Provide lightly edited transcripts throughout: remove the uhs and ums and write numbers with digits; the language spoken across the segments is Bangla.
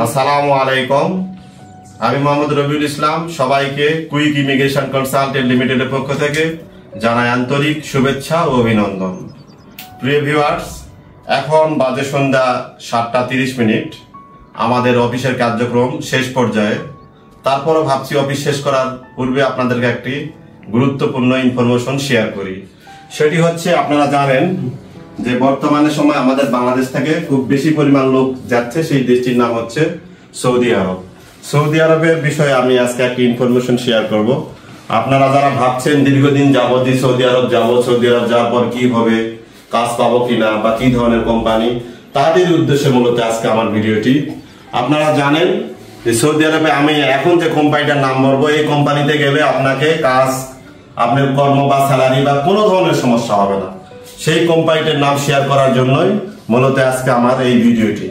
আসসালামু আলাইকুম। আমি মোহাম্মদ রবিউল ইসলাম। সবাইকে কুইক ইমিগ্রেশন কনসালটেন্ট লিমিটেডের পক্ষ থেকে জানাই আন্তরিক শুভেচ্ছা ও অভিনন্দন। প্রিয় ভিউয়ার্স, এখন বাজে সন্ধ্যা 7:30। আমাদের অফিসের কার্যক্রম শেষ পর্যায়ে। তারপরও ভাবছি অফিস শেষ করার পূর্বে আপনাদেরকে একটি গুরুত্বপূর্ণ ইনফরমেশন শেয়ার করি। সেটি হচ্ছে, আপনারা জানেন যে বর্তমানে সময় আমাদের বাংলাদেশ থেকে খুব বেশি পরিমাণ লোক যাচ্ছে। সেই দেশটির নাম হচ্ছে সৌদি আরব। সৌদি আরবের বিষয়ে আমি আজকে একটি ইনফরমেশন শেয়ার করব। আপনারা যারা ভাবছেন দীর্ঘদিন যাবত সৌদি আরব যাব, সৌদি আরব যাওয়ার পর কি হবে, কাজ পাবো কিনা বা কি ধরনের কোম্পানি, তাদের উদ্দেশ্যে মূলত আজকে আমার ভিডিওটি। আপনারা জানেন যে সৌদি আরবে আমি এখন যে কোম্পানিটার নাম বলবো, এই কোম্পানিতে গেলে আপনাকে কাজ, আপনার কর্ম বা স্যালারি বা কোনো ধরনের সমস্যা হবে না। সেই কোম্পানিটার নাম শেয়ার করার জন্যই মূলত আজকে আমার এই ভিডিওটি।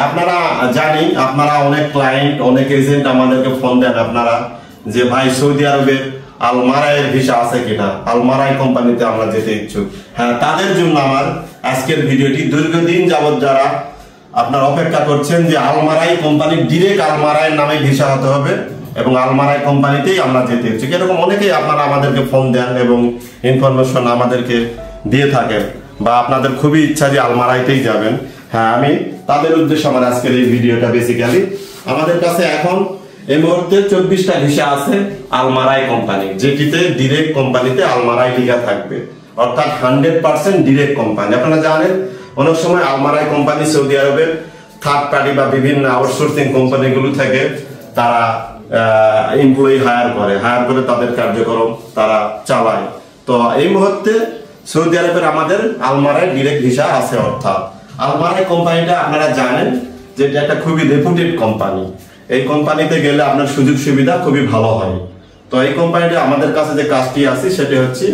আপনারা জানি, আপনারা অনেক ক্লায়েন্ট, অনেক এজেন্ট আমাদেরকে ফোন দেন আপনারা যে ভাই সৌদি আরবে আলমারাইয়ের ভিসা আছে কিনা, আলমারাই কোম্পানিতে আমরা যেতে ইচ্ছুক। হ্যাঁ, তাদের জন্য আমার আজকের ভিডিওটি। দীর্ঘদিন যাবত যারা আপনারা অপেক্ষা করছেন যে আলমারাই কোম্পানি, ডিরেক্ট আলমারাইয়ের নামে ভিসা হতে হবে এবং আলমারাই কোম্পানিতেই আমরা যেতে ইচ্ছুক, এরকম অনেকেই আপনারা আমাদেরকে ফোন দেন এবং ইনফরমেশন আমাদেরকে দিয়ে থাকেন, বা আপনাদের খুবই ইচ্ছা যে আলমারাইতেই যাবেন। হ্যাঁ, আমি তাদের উদ্দেশ্যে আমার আজকের এই ভিডিওটা। বেসিক্যালি আমাদের কাছে এখন এই মুহূর্তে 24টা ভিসা আছে আলমারাই কোম্পানি, যেটিতে ডিরেক্ট কোম্পানিতে আলমারাই লেখা থাকবে, অর্থাৎ 100% ডিরেক্ট কোম্পানি। আপনারা জানেন অনেক সময় আলমারাই কোম্পানি সৌদি আরবের থার্ড পার্টি বা বিভিন্ন আউটসোর্সিং কোম্পানিগুলো থেকে তারা এমপ্লয়ি হায়ার করে তাদের কার্যক্রম তারা চালায়। তো এই মুহূর্তে সৌদি আরবের আমাদের আলমারাই ডিরেক্ট ভিসা আছে। অর্থাৎ আলমারাই কোম্পানিটা আপনারা জানেন যে এটা একটা খুবই রেপুটেড কোম্পানি। এই কোম্পানিতে গেলে আপনার সুযোগ সুবিধা খুবই ভালো হয়। তো এই কোম্পানিটা আমাদের কাছে যে কাজটি আছে সেটি হচ্ছে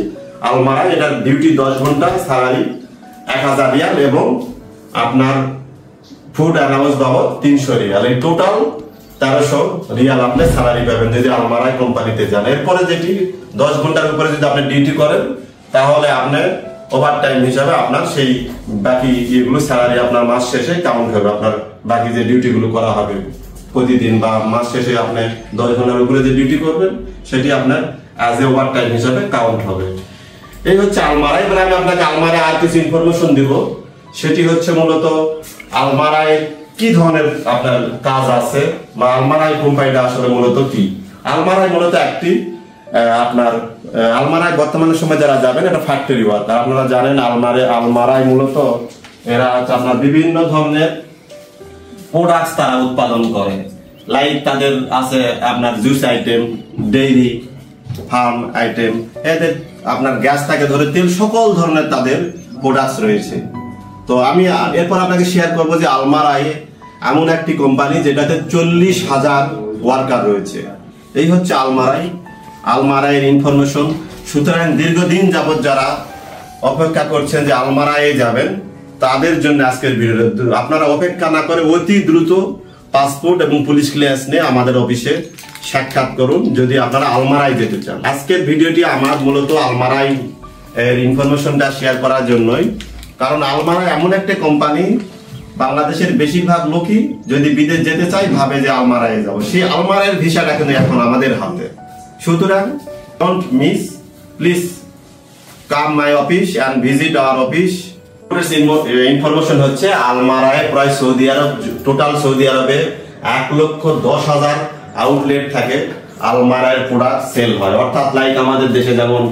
আলমারাই। এটার ডিউটি 10 ঘন্টা, স্যালারি 1000 রিয়াল এবং আপনার ফুড অ্যালাউন্স বাবদ 300 রিয়াল। এই টোটাল 1300 রিয়াল আপনি স্যালারি পাবেন যদি আলমারাই কোম্পানিতে যান। এরপরে যেটি 10 ঘন্টার উপরে যদি আপনি ডিউটি করেন, তাহলে আপনার ওভার টাইম হিসাবে আপনার সেই বাকি এগুলো স্যালারি আপনার মাস শেষে কাউন্ট হবে। আপনার বাকি যে ডিউটি গুলো করা হবে প্রতিদিন বা মাস শেষে আপনি 10 ঘন্টার উপরে যে ডিউটি করবেন, সেটি আপনার অ্যাজ এ ওভার টাইম হিসাবে কাউন্ট হবে। এই হচ্ছে আলমারাই। এবার আমি আপনাকে আলমারাই আর কিছু ইনফরমেশন দিব। সেটি হচ্ছে মূলত আলমারাই কি ধরনের আপনার কাজ আছে বা আলমারাই কোম্পানিটা আসলে মূলত কি। আলমারাই মূলত একটি আপনার আলমারাই বর্তমানে সময় যারা যাবেন, এটা ফ্যাক্টরি ওয়ার্কার। আপনারা জানেন আলমারাই মূলত এরা আপনার বিভিন্ন ধরনের প্রোডাক্টস তারা উৎপাদন করে। লাইক তাদের আছে আপনার juice item, dairy farm item, এদের আপনার গ্যাস থেকে ধরে তেল, সকল ধরনের তাদের প্রোডাক্টস রয়েছে। তো আমি এরপর আপনাকে শেয়ার করবো যে আলমারাই এমন একটি কোম্পানি যেটাতে 40,000 ওয়ার্কার রয়েছে। এই হচ্ছে আলমারাইয়ের ইনফরমেশন। সুতরাং দীর্ঘদিন যাবত যারা অপেক্ষা করছেন যে আলমারাই যাবেন, তাদের জন্য আজকের ভিডিও। আপনারা অপেক্ষা না করে অতি দ্রুত পাসপোর্ট এবং পুলিশ ক্লিয়ারেন্স নিয়ে আমাদের অফিসে সাক্ষাৎ করুন যদি আপনারা আলমারাই যেতে চান। আজকের ভিডিওটি আমার মূলত আলমারাই এর ইনফরমেশনটা শেয়ার করার জন্যই, কারণ আলমারাই এমন একটা কোম্পানি, বাংলাদেশের বেশিরভাগ লোকই যদি বিদেশ যেতে চাই ভাবে যে আলমারাই যাবো। সেই আলমারাইয়ের ভিসাটা কিন্তু এখন আমাদের হাতে। সুতরাং don't miss, please come my office and visit our office. Information হচ্ছে আলমারাই প্রায় সৌদি আরব, টোটাল সৌদি আরবে 1,10,000 আউটলেট থাকে আলমারাইয়ের প্রোডাক্ট সেল হয়। অর্থাৎ লাইক আমাদের দেশে যেমন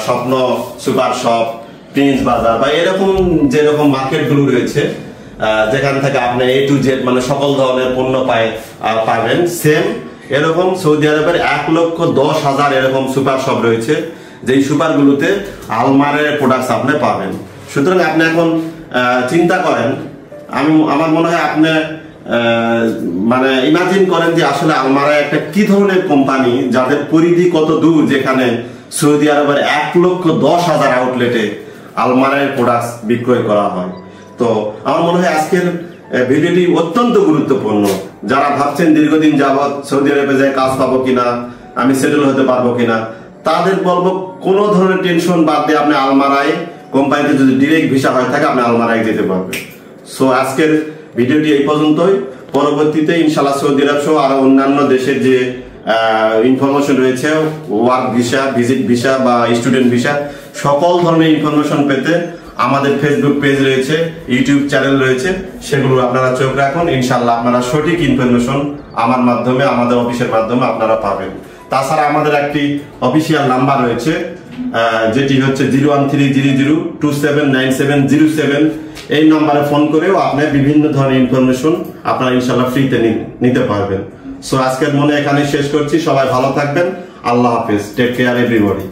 স্বপ্ন সুপার শপ, প্রিন্স বাজার বা এরকম যেরকম মার্কেট গুলো রয়েছে, যেখান থেকে আপনি A to Z মানে সকল ধরনের পণ্য পাবেন, সেম এরকম সৌদি আরবের 1,10,000 এরকম সুপার শপ রয়েছে, যেই সুপার গুলোতে আলমারাইয়ের প্রোডাক্টস আপনি পাবেন। সুতরাং আপনি এখন চিন্তা করেন, আমার মনে হয় আপনি মানে ইমাজিন করেন যে আসলে আলমারাই একটা কি ধরনের কোম্পানি, যাদের পরিধি কত দূর, যেখানে সৌদি আরবের 1,10,000 আউটলেটে আলমারাইয়ের প্রোডাক্টস বিক্রয় করা হয়। তো আমার মনে হয় আজকের ভিডিওটি অত্যন্ত গুরুত্বপূর্ণ। যারা ভাবছেন দীর্ঘদিন যাবৎ সৌদি আরবে যাই কাজ পাবো কিনা, আমি সেটেল হতে পারবো কিনা, তাদের বলবো কোনো ধরনের টেনশন বাদ দিয়ে আপনি আলমারাই কোম্পানিতে যদি ডিরেক্ট ভিসা হয়ে থাকে আপনি আলমারাই যেতে পারবেন। সো আজকের ভিডিওটি এই পর্যন্তই। পরবর্তীতে ইনশাআল্লাহ সৌদি আরব সহ আরো অন্যান্য দেশের যে ইনফরমেশন রয়েছে, ওয়ার্ক ভিসা, ভিজিট ভিসা বা স্টুডেন্ট ভিসা, সকল ধরনের ইনফরমেশন পেতে আমাদের ফেসবুক পেজ রয়েছে, ইউটিউব চ্যানেল রয়েছে, সেগুলো আপনারা চোখ রাখুন। ইনশাআল্লাহ আপনারা সঠিক ইনফরমেশন আমার মাধ্যমে, আমাদের অফিসের মাধ্যমে আপনারা পাবেন। তাছাড়া আমাদের একটি অফিসিয়াল নাম্বার রয়েছে, যেটি হচ্ছে 01300279707। এই নাম্বারে ফোন করেও আপনি বিভিন্ন ধরনের ইনফরমেশন আপনারা ইনশাআল্লাহ ফ্রিতে নিতে পারবেন। সো আজকের মনে এখানে শেষ করছি। সবাই ভালো থাকবেন। আল্লাহ হাফেজ। Take care everybody.